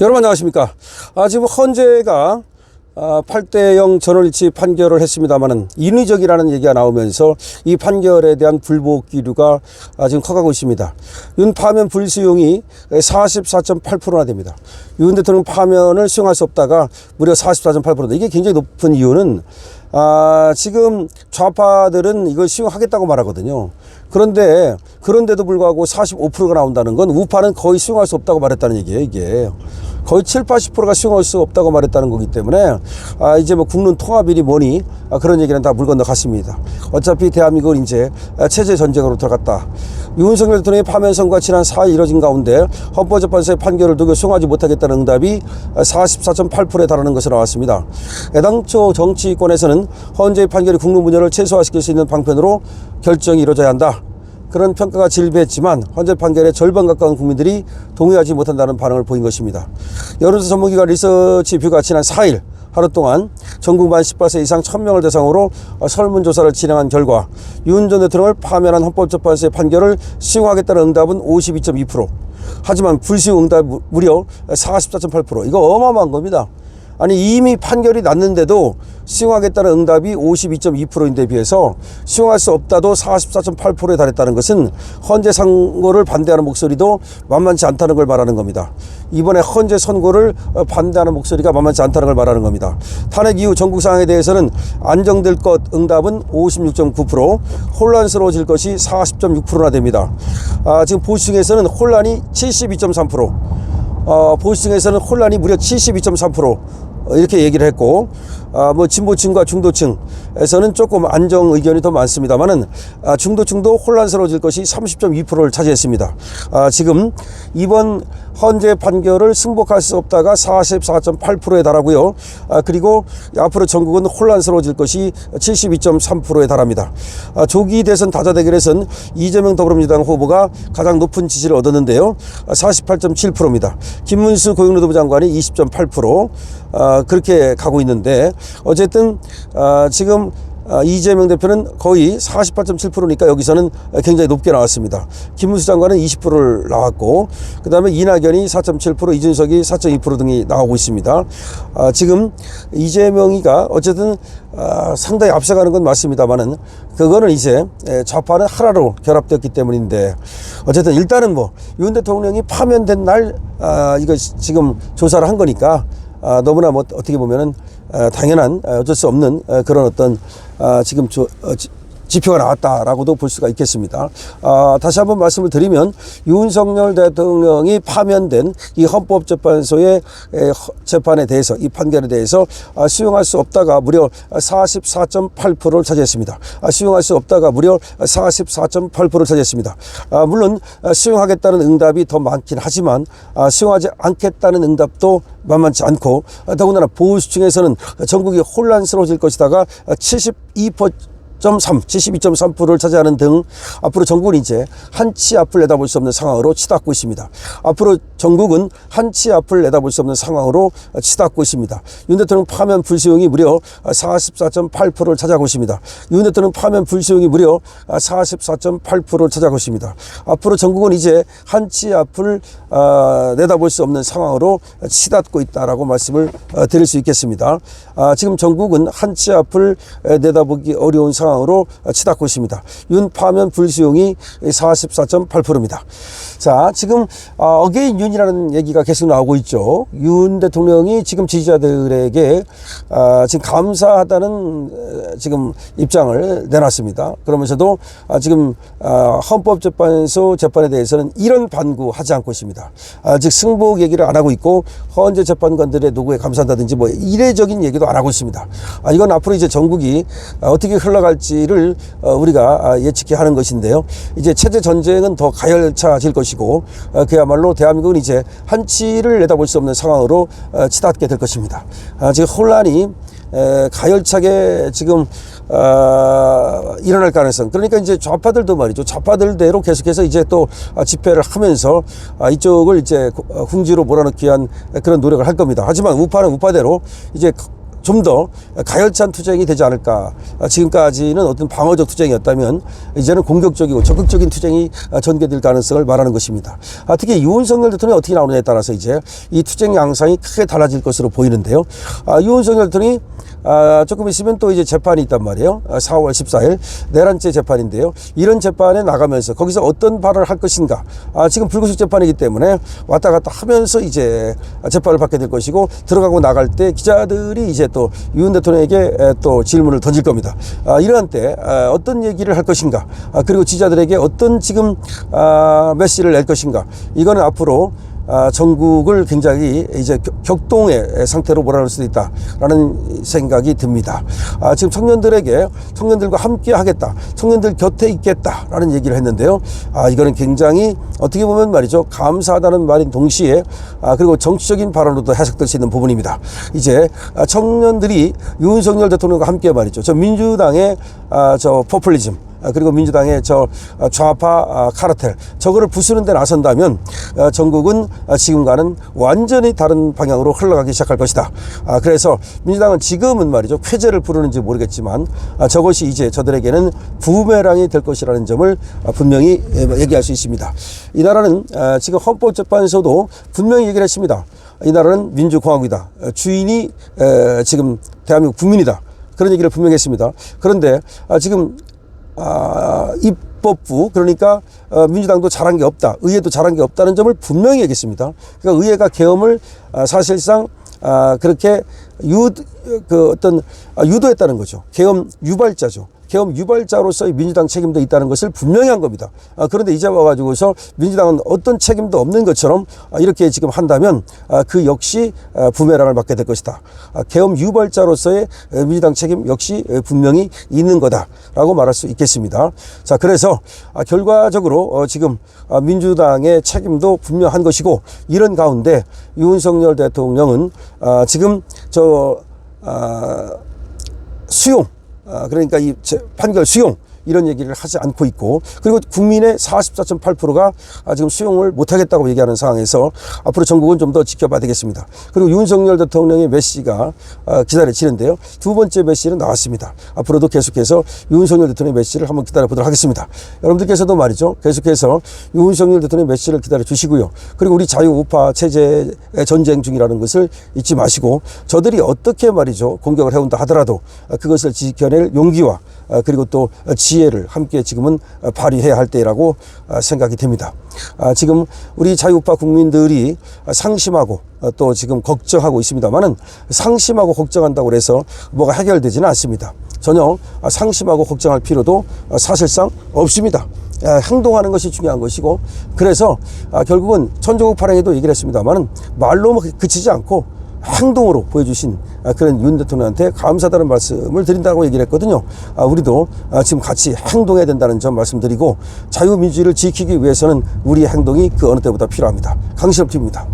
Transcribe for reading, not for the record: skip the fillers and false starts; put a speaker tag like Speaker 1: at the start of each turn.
Speaker 1: 여러분 안녕하십니까. 지금 헌재가 8대0 전원일치 판결을 했습니다만은 인위적이라는 얘기가 나오면서 이 판결에 대한 불복 기류가 지금 커가고 있습니다. 윤 파면 불수용이 44.8%나 됩니다. 윤 대통령 파면을 수용할 수 없다가 무려 44.8%. 이게 굉장히 높은 이유는 지금 좌파들은 이걸 수용하겠다고 말하거든요. 그런데도 불구하고 45%가 나온다는 건 우파는 거의 수용할 수 없다고 말했다는 얘기예요. 이게 거의 70~80%가 수용할 수 없다고 말했다는 거기 때문에 이제 뭐 국론 통합이니 뭐니 그런 얘기는 다 물 건너 갔습니다. 어차피 대한민국은 이제 체제 전쟁으로 들어갔다. 윤석열 대통령의 파면 선고가 지난 4일 이뤄진 가운데 헌법재판소의 판결을 두고 수용하지 못하겠다는 응답이 44.8%에 달하는 것으로 나왔습니다. 애당초 정치권에서는 헌재의 판결이 국론 분열을 최소화시킬 수 있는 방편으로 결정이 이루어져야 한다. 그런 평가가 질비했지만 헌재 판결의 절반 가까운 국민들이 동의하지 못한다는 반응을 보인 것입니다. 여론조사 전문기관 리서치뷰가 지난 4일 하루 동안 전국 만 18세 이상 1000명을 대상으로 설문조사를 진행한 결과 윤 전 대통령을 파면한 헌법재판소의 판결을 수용하겠다는 응답은 52.2%. 하지만 불수용 응답 무려 44.8%. 이거 어마어마한 겁니다. 아니 이미 판결이 났는데도 수용하겠다는 응답이 52.2%인데 비해서 수용할 수 없다도 44.8%에 달했다는 것은 헌재 선고를 반대하는 목소리도 만만치 않다는 걸 말하는 겁니다. 이번에 헌재 선고를 반대하는 목소리가 만만치 않다는 걸 말하는 겁니다. 탄핵 이후 전국 상황에 대해서는 안정될 것 응답은 56.9%, 혼란스러워질 것이 40.6%나 됩니다. 지금 보수층에서는 혼란이 72.3%, 보수층에서는 혼란이 무려 72.3% 이렇게 얘기를 했고, 뭐 진보층과 중도층에서는 조금 안정 의견이 더 많습니다만은 중도층도 혼란스러워질 것이 30.2%를 차지했습니다. 지금 이번 헌재 판결을 승복할 수 없다가 44.8%에 달하고요. 그리고 앞으로 전국은 혼란스러워질 것이 72.3%에 달합니다. 조기 대선 다자 대결에서는 이재명 더불어민주당 후보가 가장 높은 지지를 얻었는데요. 48.7%입니다. 김문수 고용노동부 장관이 20.8%, 그렇게 가고 있는데 어쨌든 지금 이재명 대표는 거의 48.7%니까 여기서는 굉장히 높게 나왔습니다. 김문수 장관은 20%를 나왔고, 그 다음에 이낙연이 4.7%, 이준석이 4.2% 등이 나오고 있습니다. 지금 이재명이가 어쨌든 상당히 앞서가는 건 맞습니다만은 그거는 이제 좌파는 하나로 결합되었기 때문인데, 어쨌든 일단은 뭐 윤 대통령이 파면된 날 이거 지금 조사를 한 거니까 너무나 뭐 어떻게 보면은 당연한 어쩔 수 없는 그런 어떤 지금 지표가 나왔다라고도 볼 수가 있겠습니다. 다시 한번 말씀을 드리면 윤석열 대통령이 파면된 이 헌법재판소의 재판에 대해서, 이 판결에 대해서 수용할 수 없다가 무려 44.8%를 차지했습니다. 수용할 수 없다가 무려 44.8%를 차지했습니다. 물론 수용하겠다는 응답이 더 많긴 하지만 수용하지 않겠다는 응답도 만만치 않고, 더군다나 보수층에서는 전국이 혼란스러워질 것이다가 72.3%를 차지하는 등 앞으로 전국은 이제 한치 앞을 내다볼 수 없는 상황으로 치닫고 있습니다. 앞으로 전국은 한치 앞을 내다볼 수 없는 상황으로 치닫고 있습니다. 윤 대통령 파면 불수용이 무려 44.8%를 차지하고 있습니다. 윤 대통령 파면 불수용이 무려 44.8%를 차지하고 있습니다. 앞으로 전국은 이제 한치 앞을 내다볼 수 없는 상황으로 치닫고 있다라고 말씀을 드릴 수 있겠습니다. 지금 전국은 한치 앞을 내다보기 어려운 상황으로 치닫고 있습니다. 윤 파면 불수용이 44.8%입니다. 자, 지금 어게인 윤이라는 얘기가 계속 나오고 있죠. 윤 대통령이 지금 지지자들에게 지금 감사하다는 지금 입장을 내놨습니다. 그러면서도 지금 헌법재판소 재판에 대해서는 이런 반구하지 않고 있습니다. 즉 승복 얘기를 안 하고 있고 헌재 재판관들의 노고에 감사한다든지 뭐 이례적인 얘기도 안 하고 있습니다. 이건 앞으로 이제 전국이 어떻게 흘러갈지를 우리가 예측해 하는 것인데요. 이제 체제 전쟁은 더 가열차질 것이고, 그야말로 대한민국은 이제 한치를 내다볼 수 없는 상황으로 치닫게 될 것입니다. 지금 혼란이 가열차게 지금 일어날 가능성, 그러니까 이제 좌파들도 말이죠. 좌파들대로 계속해서 이제 또 집회를 하면서 이쪽을 이제 궁지로 몰아넣기 위한 그런 노력을 할 겁니다. 하지만 우파는 우파대로 이제 좀 더 가열찬 투쟁이 되지 않을까. 지금까지는 어떤 방어적 투쟁이었다면 이제는 공격적이고 적극적인 투쟁이 전개될 가능성을 말하는 것입니다. 특히 윤석열 대통령이 어떻게 나오느냐에 따라서 이제 이 투쟁 양상이 크게 달라질 것으로 보이는데요. 윤석열 대통령이 조금 있으면 또 이제 재판이 있단 말이에요. 4월 14일 내란죄 재판인데요. 이런 재판에 나가면서 거기서 어떤 발언을 할 것인가. 지금 불구속 재판이기 때문에 왔다 갔다 하면서 이제 재판을 받게 될 것이고, 들어가고 나갈 때 기자들이 이제 또 윤 대통령에게 또 질문을 던질 겁니다. 이러한 때 어떤 얘기를 할 것인가, 그리고 지지자들에게 어떤 지금 메시지를 낼 것인가. 이거는 앞으로 전국을 굉장히 이제 격동의 상태로 몰아넣을 수도 있다라는 생각이 듭니다. 지금 청년들과 함께 하겠다, 청년들 곁에 있겠다라는 얘기를 했는데요. 이거는 굉장히 어떻게 보면 말이죠, 감사하다는 말인 동시에 그리고 정치적인 발언으로도 해석될 수 있는 부분입니다. 이제 청년들이 윤석열 대통령과 함께 말이죠, 저 민주당의 저 포퓰리즘, 그리고 민주당의 저 좌파 카르텔, 저거를 부수는 데 나선다면 전국은 지금과는 완전히 다른 방향으로 흘러가기 시작할 것이다. 그래서 민주당은 지금은 말이죠, 쾌재를 부르는지 모르겠지만 저것이 이제 저들에게는 부메랑이 될 것이라는 점을 분명히 얘기할 수 있습니다. 이 나라는 지금 헌법재판소도 분명히 얘기를 했습니다. 이 나라는 민주공화국이다. 주인이 지금 대한민국 국민이다. 그런 얘기를 분명히 했습니다. 그런데 지금 입법부, 그러니까 민주당도 잘한 게 없다, 의회도 잘한 게 없다는 점을 분명히 얘기했습니다. 그러니까 의회가 계엄을 사실상 그렇게 유도했다는 거죠. 계엄 유발자죠. 계엄 유발자로서의 민주당 책임도 있다는 것을 분명히 한 겁니다. 그런데 이제 와가지고서 민주당은 어떤 책임도 없는 것처럼 이렇게 지금 한다면 그 역시 부메랑을 맞게 될 것이다. 계엄 유발자로서의 민주당 책임 역시 분명히 있는 거다라고 말할 수 있겠습니다. 자, 그래서 결과적으로 지금 민주당의 책임도 분명한 것이고, 이런 가운데 윤석열 대통령은 지금 수용, 그러니까 이 판결 수용, 이런 얘기를 하지 않고 있고, 그리고 국민의 44.8%가 지금 수용을 못하겠다고 얘기하는 상황에서 앞으로 전국은 좀 더 지켜봐야 되겠습니다. 그리고 윤석열 대통령의 메시지가 기다려지는데요. 두 번째 메시지는 나왔습니다. 앞으로도 계속해서 윤석열 대통령의 메시지를 한번 기다려보도록 하겠습니다. 여러분들께서도 말이죠, 계속해서 윤석열 대통령의 메시지를 기다려 주시고요. 그리고 우리 자유우파 체제의 전쟁 중이라는 것을 잊지 마시고, 저들이 어떻게 말이죠, 공격을 해온다 하더라도 그것을 지켜낼 용기와 그리고 또 지혜를 함께 지금은 발휘해야 할 때라고 생각이 됩니다. 지금 우리 자유우파 국민들이 상심하고 또 지금 걱정하고 있습니다만은, 상심하고 걱정한다고 해서 뭐가 해결되지는 않습니다. 전혀 상심하고 걱정할 필요도 사실상 없습니다. 행동하는 것이 중요한 것이고, 그래서 결국은 천조국 발행에도 얘기를 했습니다만은, 말로 그치지 않고 행동으로 보여주신 그런 윤 대통령한테 감사하다는 말씀을 드린다고 얘기를 했거든요. 우리도 지금 같이 행동해야 된다는 점 말씀드리고, 자유민주주의를 지키기 위해서는 우리의 행동이 그 어느 때보다 필요합니다. 강신업 TV입니다.